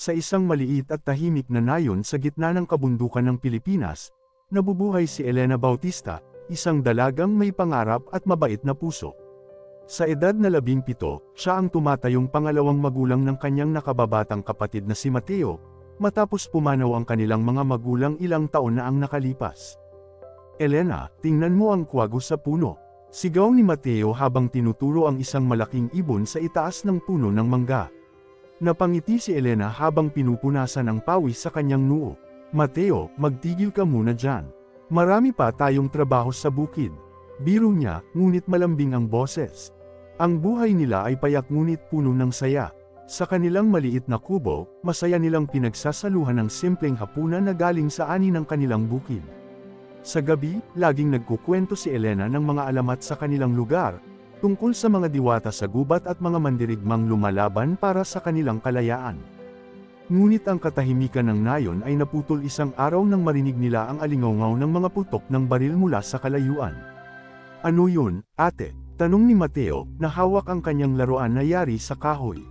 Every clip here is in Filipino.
Sa isang maliit at tahimik na nayon sa gitna ng kabundukan ng Pilipinas, nabubuhay si Elena Bautista, isang dalagang may pangarap at mabait na puso. Sa edad na 17, siya ang tumatayong pangalawang magulang ng kanyang nakababatang kapatid na si Mateo, matapos pumanaw ang kanilang mga magulang ilang taon na ang nakalipas. Elena, tingnan mo ang kwago sa puno. Sigaw ni Mateo habang tinuturo ang isang malaking ibon sa itaas ng puno ng mangga. Napangiti si Elena habang pinupunasan ang pawis sa kanyang noo. Mateo, magtigil ka muna dyan. Marami pa tayong trabaho sa bukid. Biro niya, ngunit malambing ang boses. Ang buhay nila ay payak ngunit puno ng saya. Sa kanilang maliit na kubo, masaya nilang pinagsasaluhan ng simpleng hapunan na galing sa ani ng kanilang bukid. Sa gabi, laging nagkukwento si Elena ng mga alamat sa kanilang lugar, tungkol sa mga diwata sa gubat at mga mandirigmang lumalaban para sa kanilang kalayaan. Ngunit ang katahimikan ng nayon ay naputol isang araw nang marinig nila ang alingawngaw ng mga putok ng baril mula sa kalayuan. Ano yun, ate? Tanong ni Mateo, na hawak ang kanyang laruan na yari sa kahoy.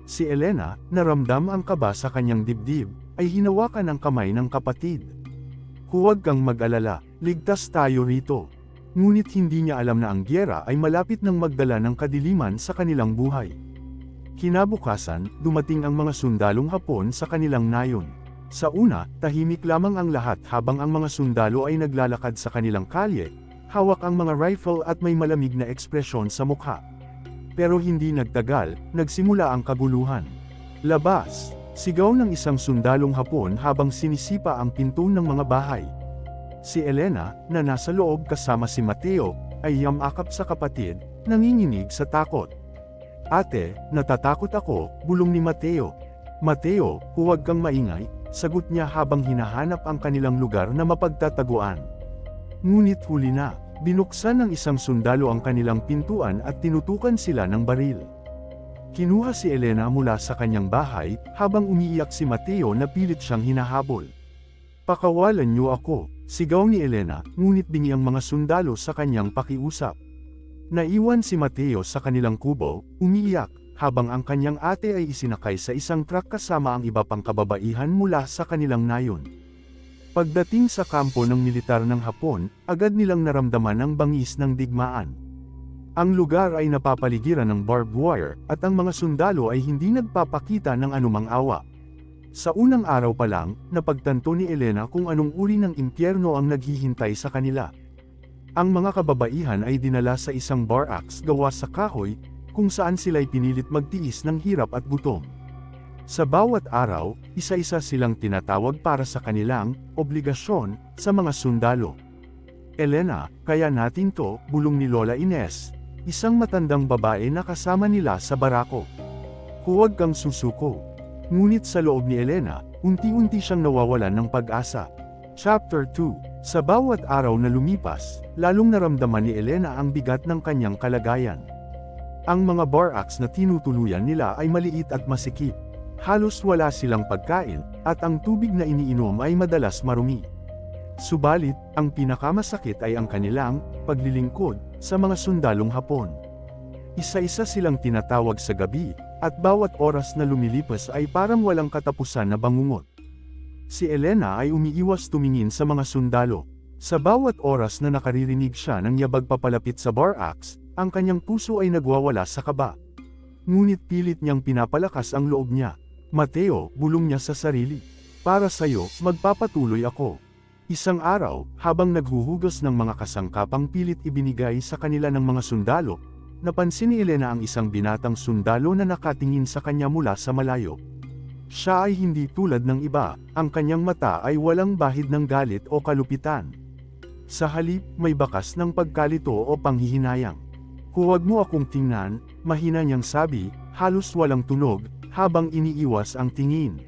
Si Elena, naramdam ang kaba sa kanyang dibdib, ay hinawakan ang kamay ng kapatid. Huwag kang mag-alala, ligtas tayo rito. Ngunit hindi niya alam na ang giyera ay malapit nang magdala ng kadiliman sa kanilang buhay. Kinabukasan, dumating ang mga sundalong Hapon sa kanilang nayon. Sa una, tahimik lamang ang lahat habang ang mga sundalo ay naglalakad sa kanilang kalye, hawak ang mga rifle at may malamig na ekspresyon sa mukha. Pero hindi nagtagal, nagsimula ang kaguluhan. Labas! Sigaw ng isang sundalong Hapon habang sinisipa ang pinto ng mga bahay. Si Elena, na nasa loob kasama si Mateo, ay yamakap sa kapatid, nanginginig sa takot. Ate, natatakot ako, bulong ni Mateo. Mateo, huwag kang maingay, sagot niya habang hinahanap ang kanilang lugar na mapagtataguan. Ngunit huli na, binuksan ng isang sundalo ang kanilang pintuan at tinutukan sila ng baril. Kinuha si Elena mula sa kanyang bahay, habang umiiyak si Mateo na pilit siyang hinahabol. Pakawalan niyo ako, sigaw ni Elena, ngunit bingi ang mga sundalo sa kanyang pakiusap. Naiwan si Mateo sa kanilang kubo, umiiyak, habang ang kanyang ate ay isinakay sa isang truck kasama ang iba pang kababaihan mula sa kanilang nayon. Pagdating sa kampo ng militar ng Hapon, agad nilang naramdaman ang bangis ng digmaan. Ang lugar ay napapaligiran ng barbed wire, at ang mga sundalo ay hindi nagpapakita ng anumang awa. Sa unang araw pa lang, napagtanto ni Elena kung anong uri ng impyerno ang naghihintay sa kanila. Ang mga kababaihan ay dinala sa isang barracks gawa sa kahoy, kung saan sila'y pinilit magtiis ng hirap at gutom. Sa bawat araw, isa-isa silang tinatawag para sa kanilang obligasyon sa mga sundalo. Elena, kaya natin to, bulong ni Lola Ines, isang matandang babae na kasama nila sa barako. Huwag kang susuko. Ngunit sa loob ni Elena, unti-unti siyang nawawalan ng pag-asa. Chapter 2. Sa bawat araw na lumipas, lalong naramdaman ni Elena ang bigat ng kanyang kalagayan. Ang mga barracks na tinutuluyan nila ay maliit at masikip. Halos wala silang pagkain, at ang tubig na iniinom ay madalas marumi. Subalit, ang pinakamasakit ay ang kanilang paglilingkod sa mga sundalong Hapon. Isa-isa silang tinatawag sa gabi, at bawat oras na lumilipas ay parang walang katapusan na bangungot. Si Elena ay umiiwas tumingin sa mga sundalo. Sa bawat oras na nakaririnig siya ng yabag papalapit sa barracks, ang kanyang puso ay nagwawala sa kaba. Ngunit pilit niyang pinapalakas ang loob niya. Mateo, bulong niya sa sarili. Para sa'yo, magpapatuloy ako. Isang araw, habang naghuhugas ng mga kasangkapang pilit ibinigay sa kanila ng mga sundalo, napansin ni Elena ang isang binatang sundalo na nakatingin sa kanya mula sa malayo. Siya ay hindi tulad ng iba, ang kanyang mata ay walang bahid ng galit o kalupitan. Sa halip, may bakas ng pagkalito o panghihinayang. Huwag mo akong tingnan, mahina niyang sabi, halos walang tunog, habang iniiwas ang tingin.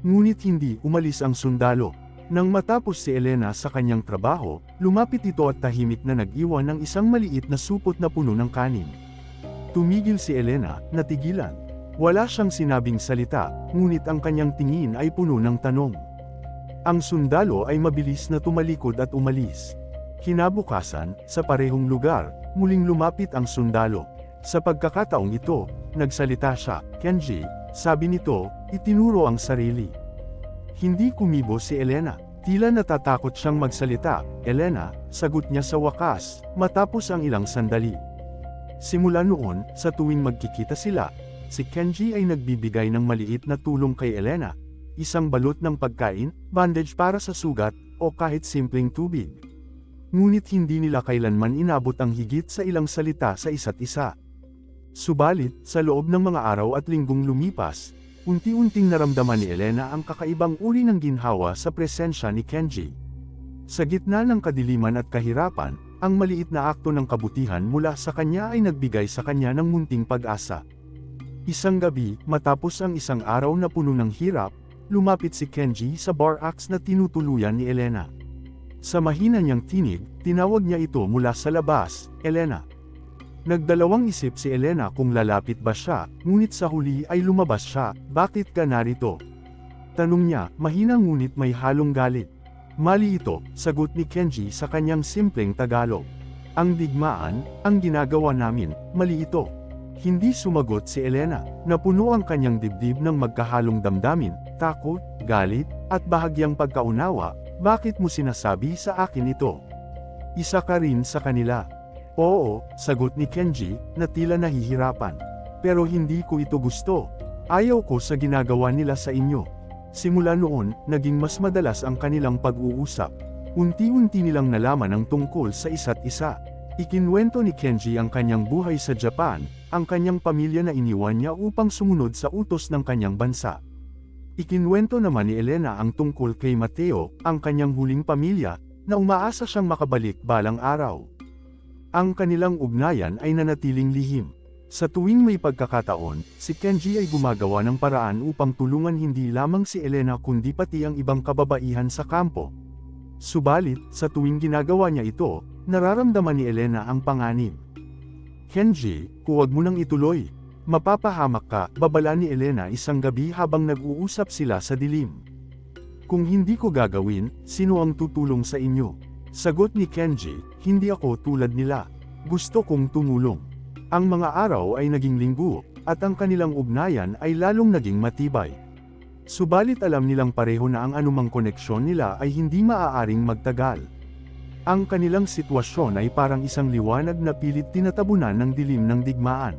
Ngunit hindi umalis ang sundalo. Nang matapos si Elena sa kanyang trabaho, lumapit ito at tahimik na nag-iwan ng isang maliit na supot na puno ng kanin. Tumigil si Elena, natigilan. Wala siyang sinabing salita, ngunit ang kanyang tingin ay puno ng tanong. Ang sundalo ay mabilis na tumalikod at umalis. Kinabukasan, sa parehong lugar, muling lumapit ang sundalo. Sa pagkakataong ito, nagsalita siya, Kenji, sabi nito, itinuro ang sarili. Hindi kumibo si Elena. Tila natatakot siyang magsalita. Elena, sagot niya sa wakas, matapos ang ilang sandali. Simula noon, sa tuwing magkikita sila, si Kenji ay nagbibigay ng maliit na tulong kay Elena. Isang balot ng pagkain, bandage para sa sugat, o kahit simpleng tubig. Ngunit hindi nila kailanman inabot ang higit sa ilang salita sa isa't isa. Subalit, sa loob ng mga araw at linggong lumipas, unti-unting naramdaman ni Elena ang kakaibang uri ng ginhawa sa presensya ni Kenji. Sa gitna ng kadiliman at kahirapan, ang maliit na akto ng kabutihan mula sa kanya ay nagbigay sa kanya ng munting pag-asa. Isang gabi, matapos ang isang araw na puno ng hirap, lumapit si Kenji sa bar axe na tinutuluyan ni Elena. Sa mahina niyang tinig, tinawag niya ito mula sa labas, Elena. Nagdalawang isip si Elena kung lalapit ba siya, ngunit sa huli ay lumabas siya. Bakit ka narito? Tanong niya, mahina ngunit may halong galit. Mali ito, sagot ni Kenji sa kanyang simpleng Tagalog. Ang digmaan, ang ginagawa namin, mali ito. Hindi sumagot si Elena, napuno ang kanyang dibdib ng magkahalong damdamin, takot, galit, at bahagyang pagkaunawa. Bakit mo sinasabi sa akin ito? Isa ka rin sa kanila. Oo, sagot ni Kenji, na tila nahihirapan. Pero hindi ko ito gusto. Ayaw ko sa ginagawa nila sa inyo. Simula noon, naging mas madalas ang kanilang pag-uusap. Unti-unti nilang nalaman ang tungkol sa isa't isa. Ikinwento ni Kenji ang kanyang buhay sa Japan, ang kanyang pamilya na iniwan niya upang sumunod sa utos ng kanyang bansa. Ikinwento naman ni Elena ang tungkol kay Mateo, ang kanyang huling pamilya, na umaasa siyang makabalik balang araw. Ang kanilang ugnayan ay nanatiling lihim. Sa tuwing may pagkakataon, si Kenji ay gumagawa ng paraan upang tulungan hindi lamang si Elena kundi pati ang ibang kababaihan sa kampo. Subalit, sa tuwing ginagawa niya ito, nararamdaman ni Elena ang panganib. Kenji, huwag mo nang ituloy. Mapapahamak ka, babala ni Elena isang gabi habang nag-uusap sila sa dilim. Kung hindi ko gagawin, sino ang tutulong sa inyo? Sagot ni Kenji, hindi ako tulad nila. Gusto kong tumulong. Ang mga araw ay naging linggo, at ang kanilang ugnayan ay lalong naging matibay. Subalit alam nilang pareho na ang anumang koneksyon nila ay hindi maaaring magtagal. Ang kanilang sitwasyon ay parang isang liwanag na pilit tinatabunan ng dilim ng digmaan.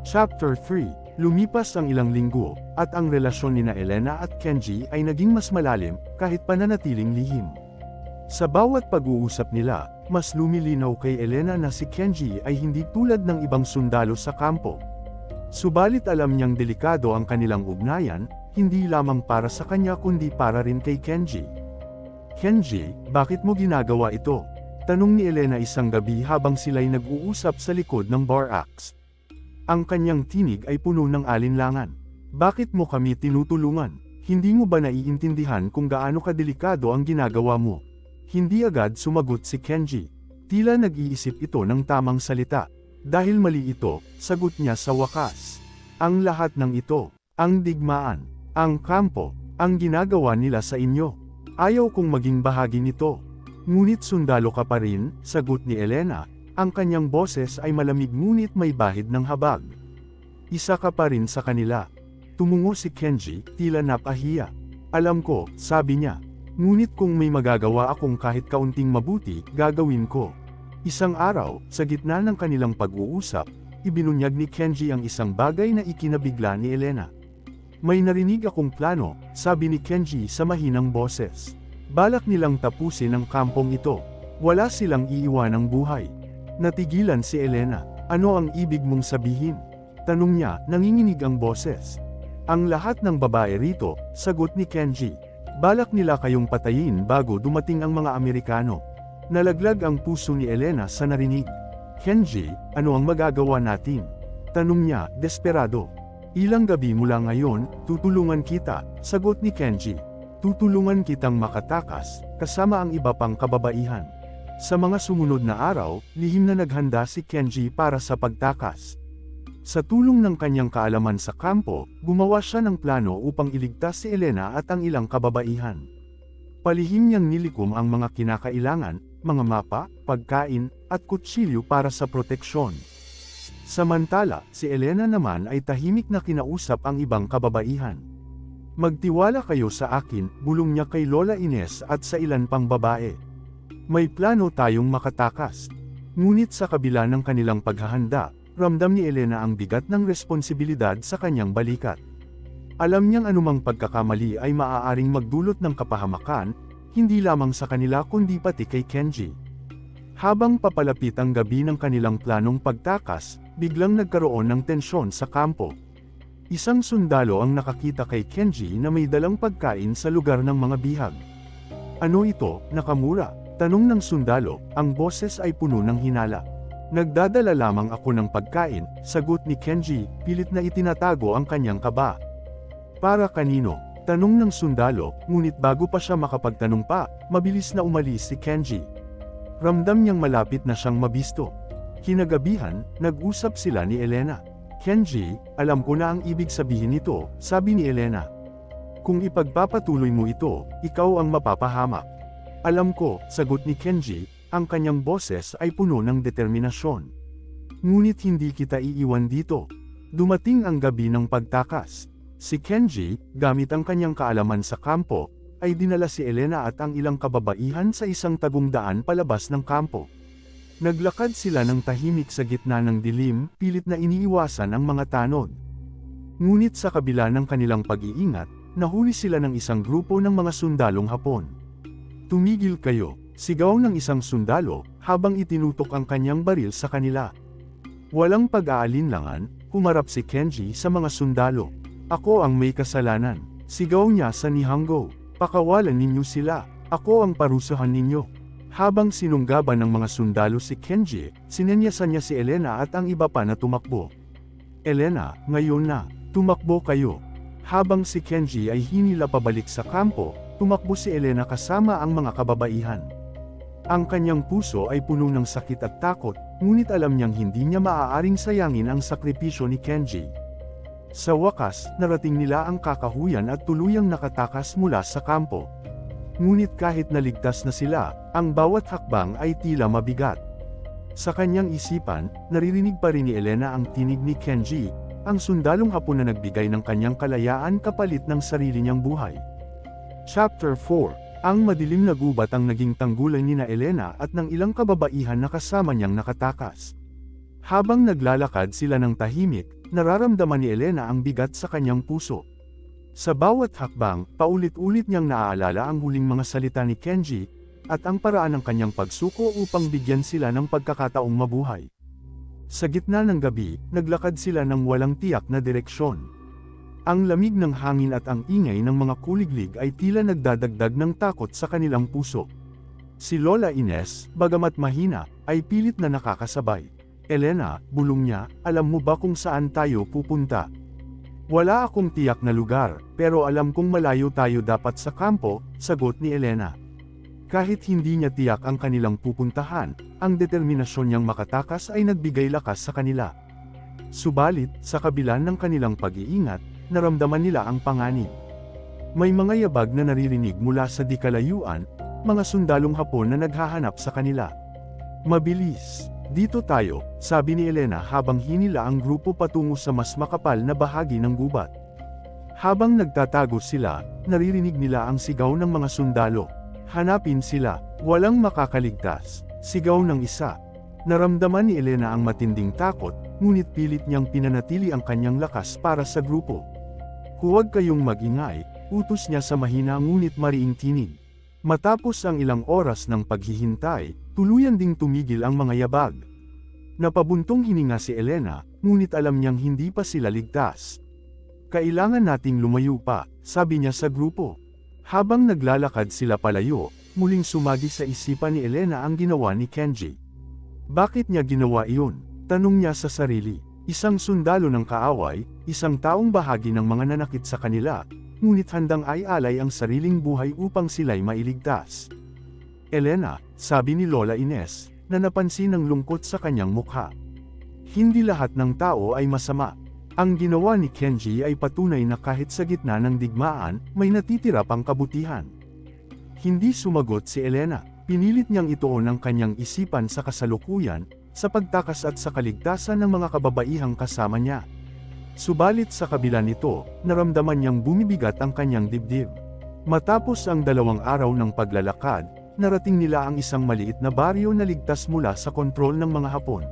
Chapter 3. Lumipas ang ilang linggo, at ang relasyon nina Elena at Kenji ay naging mas malalim, kahit pananatiling lihim. Sa bawat pag-uusap nila, mas lumilinaw kay Elena na si Kenji ay hindi tulad ng ibang sundalo sa kampo. Subalit alam niyang delikado ang kanilang ugnayan, hindi lamang para sa kanya kundi para rin kay Kenji. Kenji, bakit mo ginagawa ito? Tanong ni Elena isang gabi habang sila'y nag-uusap sa likod ng bar axe. Ang kanyang tinig ay puno ng alinlangan. Bakit mo kami tinutulungan? Hindi mo ba naiintindihan kung gaano kadelikado ang ginagawa mo? Hindi agad sumagot si Kenji. Tila nag-iisip ito ng tamang salita. Dahil mali ito, sagot niya sa wakas. Ang lahat ng ito, ang digmaan, ang kampo, ang ginagawa nila sa inyo. Ayaw kong maging bahagi nito. Ngunit sundalo ka pa rin, sagot ni Elena. Ang kanyang boses ay malamig ngunit may bahid ng habag. Isa ka pa rin sa kanila. Tumungo si Kenji, tila napahiya. Alam ko, sabi niya. Ngunit kung may magagawa akong kahit kaunting mabuti, gagawin ko. Isang araw, sa gitna ng kanilang pag-uusap, ibinunyag ni Kenji ang isang bagay na ikinabigla ni Elena. May narinig akong plano, sabi ni Kenji sa mahinang boses. Balak nilang tapusin ang kampong ito. Wala silang iiwanang buhay. Natigilan si Elena. Ano ang ibig mong sabihin? Tanong niya, nanginginig ang boses. Ang lahat ng babae rito, sagot ni Kenji. Balak nila kayong patayin bago dumating ang mga Amerikano. Nalaglag ang puso ni Elena sa narinig. Kenji, ano ang magagawa natin? Tanong niya, desperado. Ilang gabi mula ngayon, tutulungan kita, sagot ni Kenji. Tutulungan kitang makatakas, kasama ang iba pang kababaihan. Sa mga sumunod na araw, lihim na naghanda si Kenji para sa pagtakas. Sa tulong ng kanyang kaalaman sa kampo, gumawa siya ng plano upang iligtas si Elena at ang ilang kababaihan. Palihim niyang nilikom ang mga kinakailangan, mga mapa, pagkain, at kutsilyo para sa proteksyon. Samantala, si Elena naman ay tahimik na kinausap ang ibang kababaihan. Magtiwala kayo sa akin, bulong niya kay Lola Ines at sa ilan pang babae. May plano tayong makatakas. Ngunit sa kabila ng kanilang paghahanda, ramdam ni Elena ang bigat ng responsibilidad sa kanyang balikat. Alam niyang anumang pagkakamali ay maaaring magdulot ng kapahamakan, hindi lamang sa kanila kundi pati kay Kenji. Habang papalapit ang gabi ng kanilang planong pagtakas, biglang nagkaroon ng tensyon sa kampo. Isang sundalo ang nakakita kay Kenji na may dalang pagkain sa lugar ng mga bihag. Ano ito, Nakamura? Tanong ng sundalo, ang boses ay puno ng hinala. Nagdadala lamang ako ng pagkain, sagot ni Kenji, pilit na itinatago ang kanyang kaba. Para kanino? Tanong ng sundalo, ngunit bago pa siya makapagtanong pa, mabilis na umalis si Kenji. Ramdam niyang malapit na siyang mabisto. Kinagabihan, nag-usap sila ni Elena. Kenji, alam ko na ang ibig sabihin nito, sabi ni Elena. Kung ipagpapatuloy mo ito, ikaw ang mapapahamak. Alam ko, sagot ni Kenji, ang kanyang boses ay puno ng determinasyon. Ngunit hindi kita iiwan dito. Dumating ang gabi ng pagtakas. Si Kenji, gamit ang kanyang kaalaman sa kampo, ay dinala si Elena at ang ilang kababaihan sa isang tagong daan palabas ng kampo. Naglakad sila ng tahimik sa gitna ng dilim, pilit na iniiwasan ang mga tanod. Ngunit sa kabila ng kanilang pag-iingat, nahuli sila ng isang grupo ng mga sundalong Hapon. Tumigil kayo, sigaw ng isang sundalo, habang itinutok ang kanyang baril sa kanila. Walang pag-aalinlangan, humarap si Kenji sa mga sundalo. Ako ang may kasalanan, sigaw niya sa Nihongo. Pakawalan ninyo sila, ako ang parusahan ninyo. Habang sinunggaban ng mga sundalo si Kenji, sinenyasan niya si Elena at ang iba pa na tumakbo. Elena, ngayon na, tumakbo kayo. Habang si Kenji ay hinila pabalik sa kampo, tumakbo si Elena kasama ang mga kababaihan. Ang kanyang puso ay puno ng sakit at takot, ngunit alam niyang hindi niya maaaring sayangin ang sakripisyo ni Kenji. Sa wakas, narating nila ang kakahuyan at tuluyang nakatakas mula sa kampo. Ngunit kahit naligtas na sila, ang bawat hakbang ay tila mabigat. Sa kanyang isipan, naririnig pa rin ni Elena ang tinig ni Kenji, ang sundalong Hapon na nagbigay ng kanyang kalayaan kapalit ng sarili niyang buhay. Chapter 4. Ang madilim na gubat ang naging tanggulan ni Elena at ng ilang kababaihan na kasama niyang nakatakas. Habang naglalakad sila ng tahimik, nararamdaman ni Elena ang bigat sa kanyang puso. Sa bawat hakbang, paulit-ulit niyang naaalala ang huling mga salita ni Kenji, at ang paraan ng kanyang pagsuko upang bigyan sila ng pagkakataong mabuhay. Sa gitna ng gabi, naglakad sila ng walang tiyak na direksyon. Ang lamig ng hangin at ang ingay ng mga kuliglig ay tila nagdadagdag ng takot sa kanilang puso. Si Lola Ines, bagamat mahina, ay pilit na nakakasabay. Elena, bulong niya, alam mo ba kung saan tayo pupunta? Wala akong tiyak na lugar, pero alam kong malayo tayo dapat sa kampo, sagot ni Elena. Kahit hindi niya tiyak ang kanilang pupuntahan, ang determinasyon niyang makatakas ay nagbigay lakas sa kanila. Subalit, sa kabila ng kanilang pag-iingat, naramdaman nila ang panganib. May mga yabag na naririnig mula sa di kalayuan, mga sundalong Hapon na naghahanap sa kanila. Mabilis! Dito tayo, sabi ni Elena habang hinila ang grupo patungo sa mas makapal na bahagi ng gubat. Habang nagtatago sila, naririnig nila ang sigaw ng mga sundalo. Hanapin sila, walang makakaligtas, sigaw ng isa. Naramdaman ni Elena ang matinding takot, ngunit pilit niyang pinanatili ang kanyang lakas para sa grupo. Huwag kayong magingay, utos niya sa mahina ngunit mariing tinig. Matapos ang ilang oras ng paghihintay, tuluyan ding tumigil ang mga yabag. Napabuntong hininga si Elena, ngunit alam niyang hindi pa sila ligtas. Kailangan nating lumayo pa, sabi niya sa grupo. Habang naglalakad sila palayo, muling sumagi sa isipan ni Elena ang ginawa ni Kenji. Bakit niya ginawa iyon? Tanong niya sa sarili. Isang sundalo ng kaaway, isang taong bahagi ng mga nanakit sa kanila, ngunit handang ay alay ang sariling buhay upang sila'y mailigtas. Elena, sabi ni Lola Ines, na napansin ang lungkot sa kanyang mukha. Hindi lahat ng tao ay masama. Ang ginawa ni Kenji ay patunay na kahit sa gitna ng digmaan, may natitira pang kabutihan. Hindi sumagot si Elena, pinilit niyang ituon ang kanyang isipan sa kasalukuyan, sa pagtakas at sa kaligtasan ng mga kababaihang kasama niya. Subalit sa kabila nito, naramdaman niyang bumibigat ang kanyang dibdib. Matapos ang 2 araw ng paglalakad, narating nila ang isang maliit na baryo na ligtas mula sa kontrol ng mga Hapon.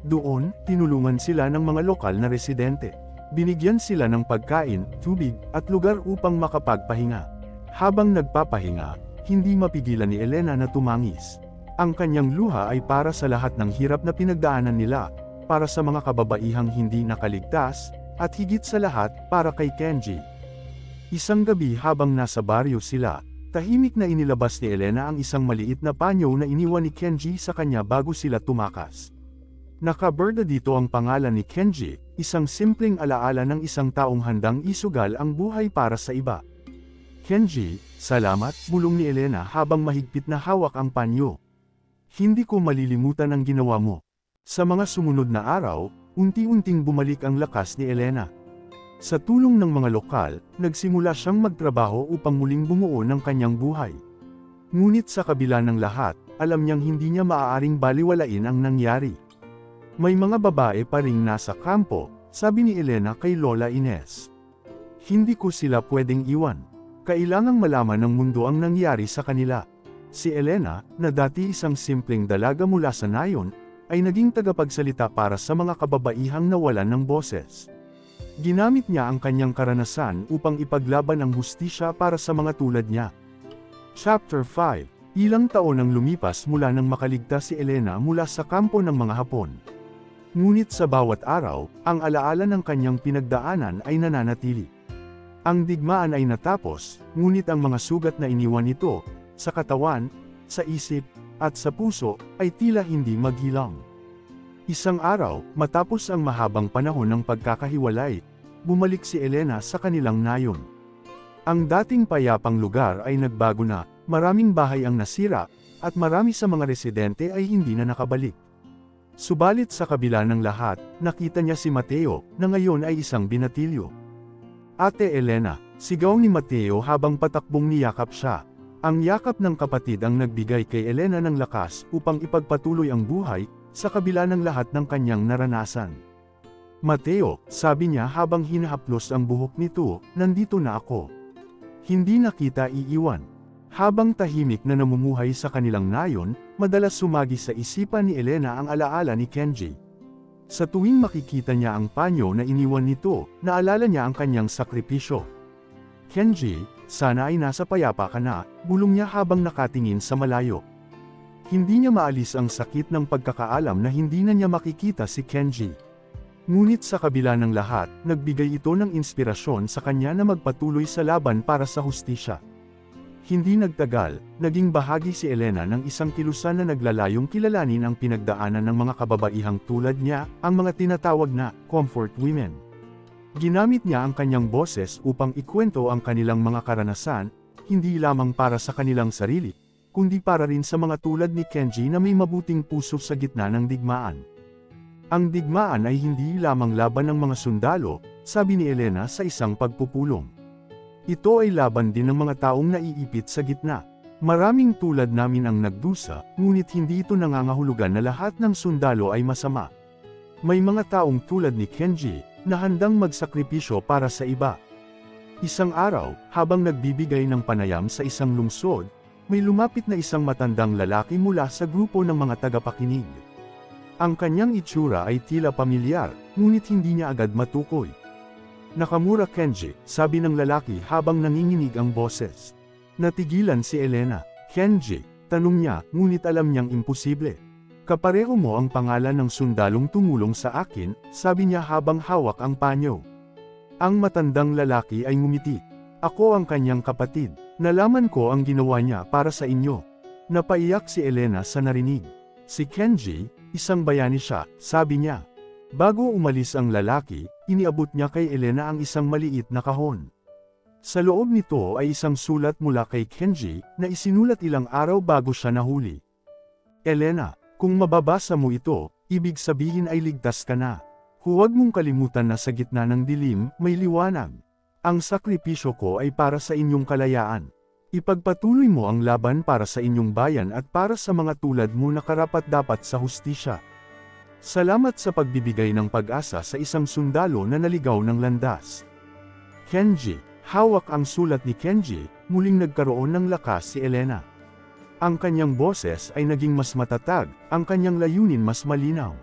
Doon, tinulungan sila ng mga lokal na residente. Binigyan sila ng pagkain, tubig, at lugar upang makapagpahinga. Habang nagpapahinga, hindi mapigilan ni Elena na tumangis. Ang kanyang luha ay para sa lahat ng hirap na pinagdaanan nila, para sa mga kababaihang hindi nakaligtas, at higit sa lahat, para kay Kenji. Isang gabi habang nasa baryo sila, tahimik na inilabas ni Elena ang isang maliit na panyo na iniwan ni Kenji sa kanya bago sila tumakas. Nakaborda dito ang pangalan ni Kenji, isang simpleng alaala ng isang taong handang isugal ang buhay para sa iba. Kenji, salamat, bulong ni Elena habang mahigpit na hawak ang panyo. Hindi ko malilimutan ang ginawa mo. Sa mga sumunod na araw, unti-unting bumalik ang lakas ni Elena. Sa tulong ng mga lokal, nagsimula siyang magtrabaho upang muling bumuo ng kanyang buhay. Ngunit sa kabila ng lahat, alam niyang hindi niya maaaring baliwalain ang nangyari. May mga babae pa ring nasa kampo, sabi ni Elena kay Lola Ines. Hindi ko sila pwedeng iwan. Kailangang malaman ng mundo ang nangyari sa kanila. Si Elena, na dati isang simpleng dalaga mula sa nayon, ay naging tagapagsalita para sa mga kababaihang nawalan ng boses. Ginamit niya ang kanyang karanasan upang ipaglaban ang hustisya para sa mga tulad niya. Chapter 5. Ilang taon ang lumipas mula nang makaligtas si Elena mula sa kampo ng mga Hapon. Ngunit sa bawat araw, ang alaala ng kanyang pinagdaanan ay nananatili. Ang digmaan ay natapos, ngunit ang mga sugat na iniwan nito, sa katawan, sa isip, at sa puso, ay tila hindi maghilang. Isang araw, matapos ang mahabang panahon ng pagkakahiwalay, bumalik si Elena sa kanilang nayon. Ang dating payapang lugar ay nagbago na, maraming bahay ang nasira, at marami sa mga residente ay hindi na nakabalik. Subalit sa kabila ng lahat, nakita niya si Mateo, na ngayon ay isang binatilyo. Ate Elena, sigaw ni Mateo habang patakbong niyakap siya. Ang yakap ng kapatid ang nagbigay kay Elena ng lakas upang ipagpatuloy ang buhay, sa kabila ng lahat ng kanyang naranasan. Mateo, sabi niya habang hinahaplos ang buhok nito, nandito na ako. Hindi na kita iiwan. Habang tahimik na namumuhay sa kanilang nayon, madalas sumagi sa isipan ni Elena ang alaala ni Kenji. Sa tuwing makikita niya ang panyo na iniwan nito, naalala niya ang kanyang sakripisyo. Kenji, sana ay nasa payapa ka na, bulong niya habang nakatingin sa malayo. Hindi niya maalis ang sakit ng pagkakaalam na hindi na niya makikita si Kenji. Ngunit sa kabila ng lahat, nagbigay ito ng inspirasyon sa kanya na magpatuloy sa laban para sa hustisya. Hindi nagtagal, naging bahagi si Elena ng isang kilusan na naglalayong kilalanin ang pinagdaanan ng mga kababaihang tulad niya, ang mga tinatawag na comfort women. Ginamit niya ang kanyang boses upang ikwento ang kanilang mga karanasan, hindi lamang para sa kanilang sarili, kundi para rin sa mga tulad ni Kenji na may mabuting puso sa gitna ng digmaan. Ang digmaan ay hindi lamang laban ng mga sundalo, sabi ni Elena sa isang pagpupulong. Ito ay laban din ng mga taong naiipit sa gitna. Maraming tulad namin ang nagdusa, ngunit hindi ito nangangahulugan na lahat ng sundalo ay masama. May mga taong tulad ni Kenji, na handang magsakripisyo para sa iba. Isang araw, habang nagbibigay ng panayam sa isang lungsod, may lumapit na isang matandang lalaki mula sa grupo ng mga tagapakinig. Ang kanyang itsura ay tila pamilyar, ngunit hindi niya agad matukoy. Nakamura Kenji, sabi ng lalaki habang nanginginig ang boses. Natigilan si Elena. Kenji, tanong niya, ngunit alam niyang imposible. Kapareho mo ang pangalan ng sundalong tumulong sa akin, sabi niya habang hawak ang panyo. Ang matandang lalaki ay ngumiti. Ako ang kanyang kapatid. Nalaman ko ang ginawa niya para sa inyo. Napaiyak si Elena sa narinig. Si Kenji, isang bayani siya, sabi niya. Bago umalis ang lalaki, iniabot niya kay Elena ang isang maliit na kahon. Sa loob nito ay isang sulat mula kay Kenji, na isinulat ilang araw bago siya nahuli. Elena, kung mababasa mo ito, ibig sabihin ay ligtas ka na. Huwag mong kalimutan na sa gitna ng dilim, may liwanag. Ang sakripisyo ko ay para sa inyong kalayaan. Ipagpatuloy mo ang laban para sa inyong bayan at para sa mga tulad mo na karapat-dapat sa hustisya. Salamat sa pagbibigay ng pag-asa sa isang sundalo na naligaw ng landas. Kenji, hawak ang sulat ni Kenji, muling nagkaroon ng lakas si Elena. Ang kanyang boses ay naging mas matatag, ang kanyang layunin mas malinaw.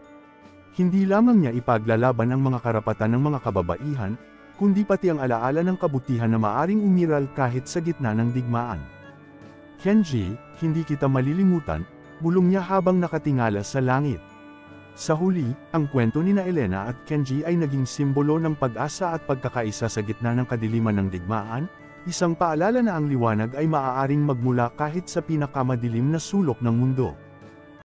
Hindi lamang niya ipaglalaban ang mga karapatan ng mga kababaihan, kundi pati ang alaala ng kabutihan na maaring umiral kahit sa gitna ng digmaan. Kenji, hindi kita malilimutan, bulong niya habang nakatingala sa langit. Sa huli, ang kwento ni Elena at Kenji ay naging simbolo ng pag-asa at pagkakaisa sa gitna ng kadiliman ng digmaan, isang paalala na ang liwanag ay maaaring magmula kahit sa pinakamadilim na sulok ng mundo.